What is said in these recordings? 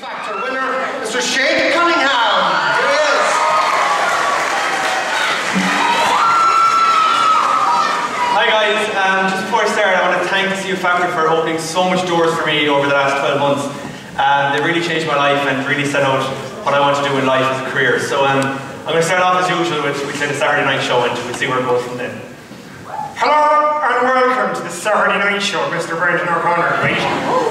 Factor winner, Mr. Cunningham. Here he is. Hi guys, just before I start, I want to thank the CU Factor for opening so much doors for me over the last 12 months. They really changed my life and really set out what I want to do in life as a career. So I'm going to start off as usual with the Saturday night show, and we'll see where it goes from then. Hello and welcome to the Saturday night show, Mr. Brendan O'Connor, right?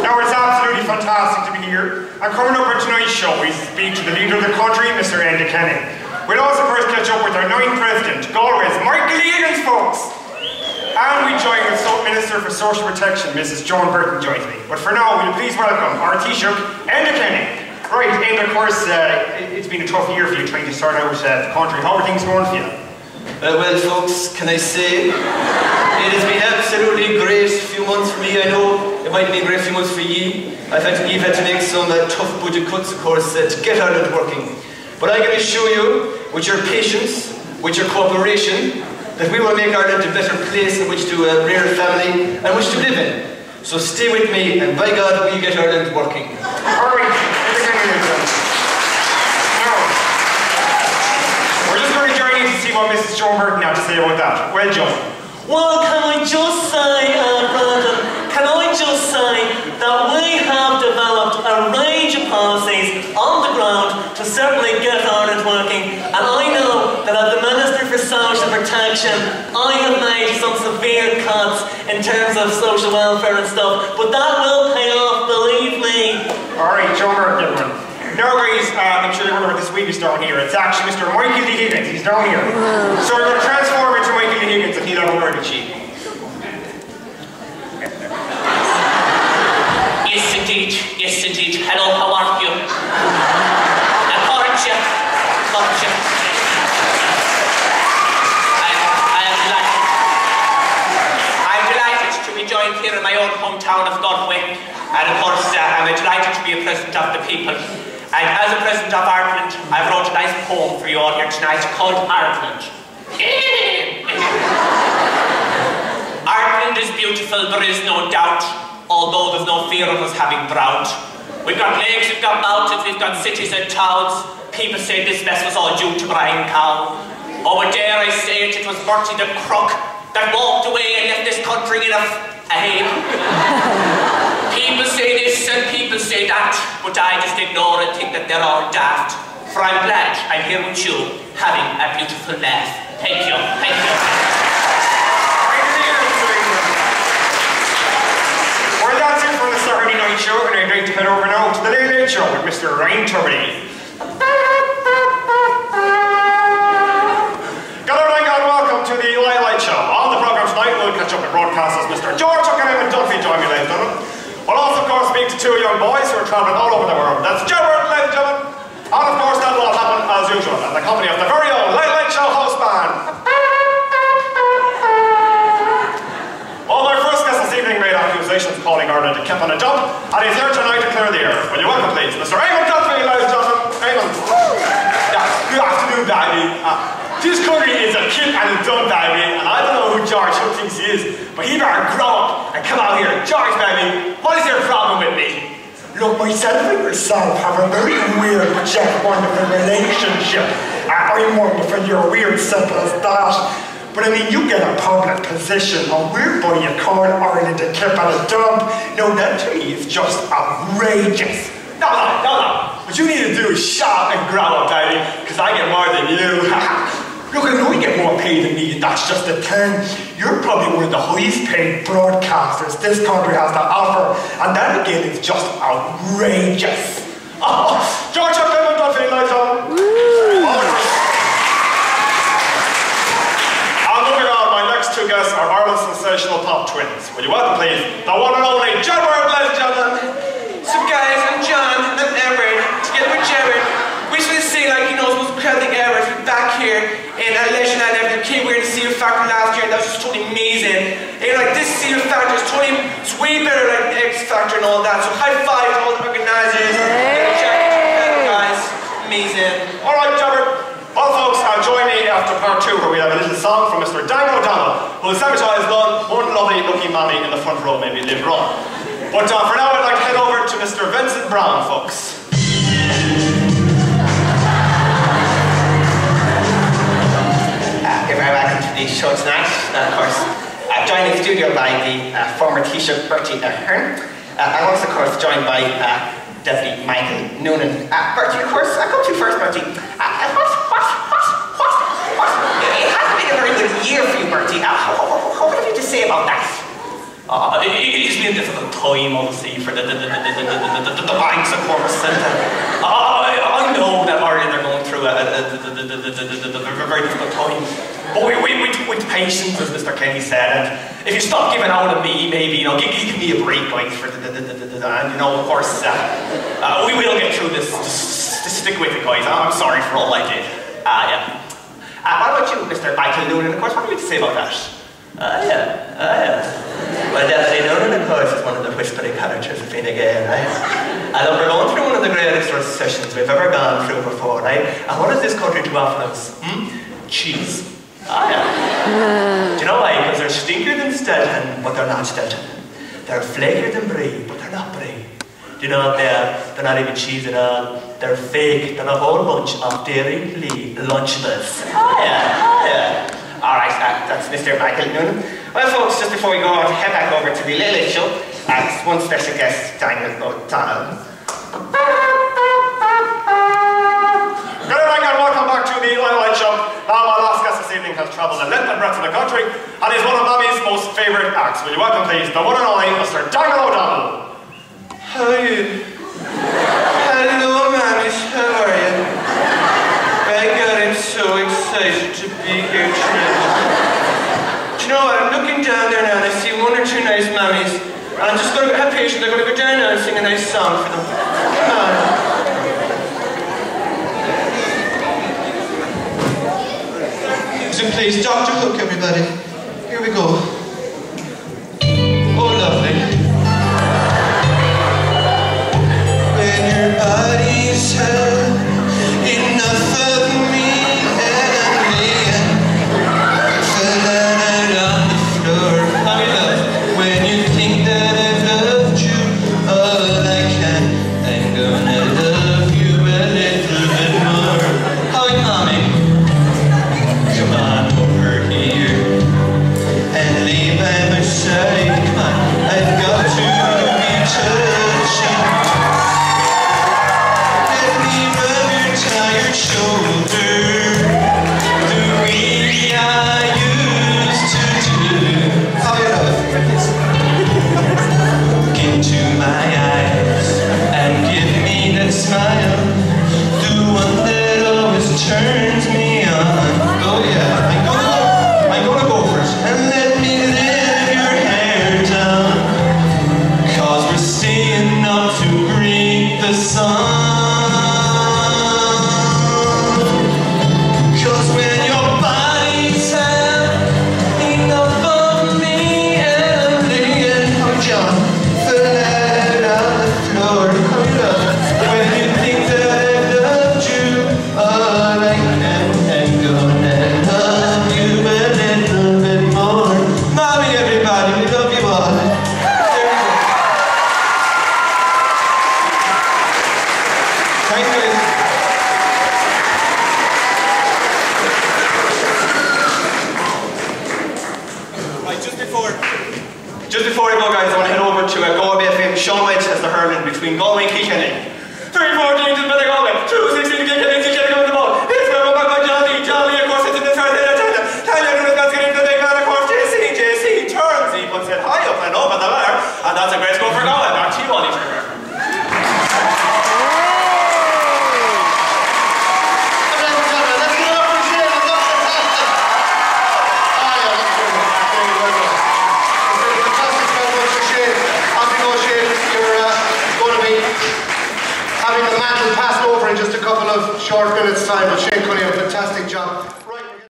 Now it's absolutely fantastic to be here. And coming up on tonight's show, we speak to the leader of the country, Mr. Enda Kenny. We'll also first catch up with our 9th president, Galway's Michael Egan's folks. And we join with Minister for Social Protection, Mrs. Joan Burton joins me. But for now, will you please welcome our Taoiseach, Enda Kenny. Right, Enda, of course, it's been a tough year for you trying to start out the country. How are things going for you? Well, folks, can I say, it has been absolutely great few months for me. I know it might have been a great few months for ye. You've had to make some tough budget cuts, of course, to get Ireland working. But I can assure you, with your patience, with your cooperation, that we will make Ireland a better place in which to rear a family and which to live in. So stay with me, and by God, we'll get Ireland working. All right, we're just going to join in to see what Mrs. Joan Burton had to say about that. Well, Joan. Well, can I just say, Brandon, can I just say that we have developed a range of policies on the ground to certainly get Ireland working, and I know that as the Minister for Social Protection, I have made some severe cuts in terms of social welfare and stuff, but that will pay off, believe me. Alright, Joan Burton, everyone. Now guys, I'm sure you wonder what this week is down here. It's actually Mr. Michael D. Higgins, he's down here. So we're going to transform into Michael D. Higgins and he'll have a word with you. Yes indeed, hello, how are you? Portia. I'm delighted to be joined here in my own hometown of Galway, and of course I'm delighted to be a president of the people. And as a president of Ireland, I wrote a nice poem for you all here tonight called Ireland. Ireland is beautiful, there is no doubt, although there's no fear of us having drought. We've got lakes, we've got mountains, we've got cities and towns. People say this mess was all due to Brian Cow. Oh, but dare I say it, it was Bertie the Crook that walked away and left this country in a heap. People say this and people say that, but I just ignore and think that they're all daft. For I'm glad I'm here with you, having a beautiful laugh. Thank you, thank you. Well, that's it from the Saturday night show, and I'd like to head over now to the Late Late Show with Mr. Ryan Turbiddy. Welcome to the Late Late Show. On the programme tonight, we'll catch up with broadcasters Mr. George Cunningham and Duffy join me, ladies and gentlemen. We'll also, of course, speak to two young boys who are travelling all over the world. That's Gerard, ladies and gentlemen. And, of course, that will all happen, as usual, in the company of the very own Late Late Show house band. Well, our first guest this evening made accusations calling Ireland a kip on a dump, and he's here tonight to clear the air. Will you welcome, please, Mr. Eamon Duffy, ladies and gentlemen. Eamon. Yeah, good afternoon, baby. This country is a kip and a dump, baby, and I don't know who George Hook thinks he is, but he better grow up and come out here. George, baby, what is your problem with me? Look, myself and yourself have a very weird but yet wonderful relationship. I'm wonderful, you're weird, simple as that. But I mean, you get a public position on whereby you call Ireland a kip and a dump. No, that to me is just outrageous. No. What you need to do is shut up and grow up, baby, because I get more than you. Look, I know you get more paid than me, that's just the thing. You're probably one of the highest paid broadcasters this country has to offer, and that again is just outrageous. Oh, George, I'm going to feel like that. And moving on, my next two guests are Ireland's sensational pop twins. Will you welcome, please, the one and only Gerard, ladies and gentlemen. So guys, I'm John and Everett, together with Jared. We just want to say, like, you know, it was incredibly Everett. We're back here in Leisureland. Everett came here to see your factor last year, and that was just totally amazing. And you know, like, this see your factor is totally, it's way better like X Factor and all that. So high five to all the organizers. Guys, amazing. All right, Jared. Well, folks, join me after part 2, where we have a little song from Mr. Dan O'Donnell, who has sanitised one lovely looking mammy in the front row, maybe later on. But for now, I'd like to head over to Mr. Vincent Brown, folks. You're very welcome to the show tonight. Of course, joined in the studio by the former Taoiseach Bertie Ahern. I was, of course, joined by Deputy Michael Noonan. Bertie, of course, I'll come to you first, Bertie. It hasn't been a very good year for you, Bertie. What have you to say about that? It's been a difficult time, obviously, for the banks, of course. And I know that Ireland are going through a very difficult time. But with patience, as Mr. Kenny said, and if you stop giving out on me, maybe, you know, give me a break, guys, and, you know, of course, we will get through this. Just stick with it, guys. I'm sorry for all I did. Yeah. What about you, Mr. Michael Noonan? Of course, what have you to say about that? Well, Deputy Noonan, of course, is one of the whispering characters of Fine Gael, right? And we're going through one of the greatest recessions we've ever gone through before, right? And what does this country do offer us? Cheese. Do you know why? Because they're stinkier than Stelton, but they're not Stelton. They're flakier than Brie, but they're not Brie. Do you know they're not even cheese at all? They're fake. They're a whole bunch of Dairy Lee Lunchables. Alright, that's Mr. Michael Noonan. Well, folks, just before we go on, head back over to the Late Late Show. One special guest, Daniel O'Donnell. Good evening and welcome back to the Late Late Show. Now, my last guest this evening has travelled the length and breadth of the country and is one of Bobby's most favourite acts. Will you welcome, please, the one and only Mr. Daniel O'Donnell. How are you? Hello, mammies. How are you? My God, I'm so excited to be here tonight. Do you know what? I'm looking down there now and I see one or two nice mammies. And I'm just going to have patience. I'm going to go down now and sing a nice song for them. Come on. Music, please. Dr. Hook, everybody. Here we go. Oh, lovely. When your body's held, enough of me and me, fell out on the floor. How you love? When you think that I've loved you all I can, I'm gonna love you a little bit more. How you, mommy? Come on over here and lay by my side. Come on, I've got to be touching. Let me rub your tired shoulder the way I used to do. How you love? Look into my eyes and give me that smile, the one that always turns me on. Oh yeah, I'm gonna go for it. And let me live your hair down, 'cause we're staying up to greet the sun. 'Cause when your body's held, enough of me and me and John fell out on the floor. Oh, love, when you think that I've loved you all I can, I'm gonna love you a little bit more. Mommy, everybody, we love you all. There we go. Thank you. Right, just before I go, guys, I want to head over to Galway FM. Sean Wedge has the hurling between Galway and Kilkenny. 3-14 to the better Galway. 2-16 to Kilkenny. Kilkenny with the ball. It's going to go back by Jolly. Jolly, of course, it's in the third end. Tanya Noonan got to get into the big man, of course. JC turns. He puts it high up and over the bar. And that's a great score for Galway. Back to you, Ollie Turner. Having the mantle passed over in just a couple of short minutes' time, but Shane Cunningham, fantastic job.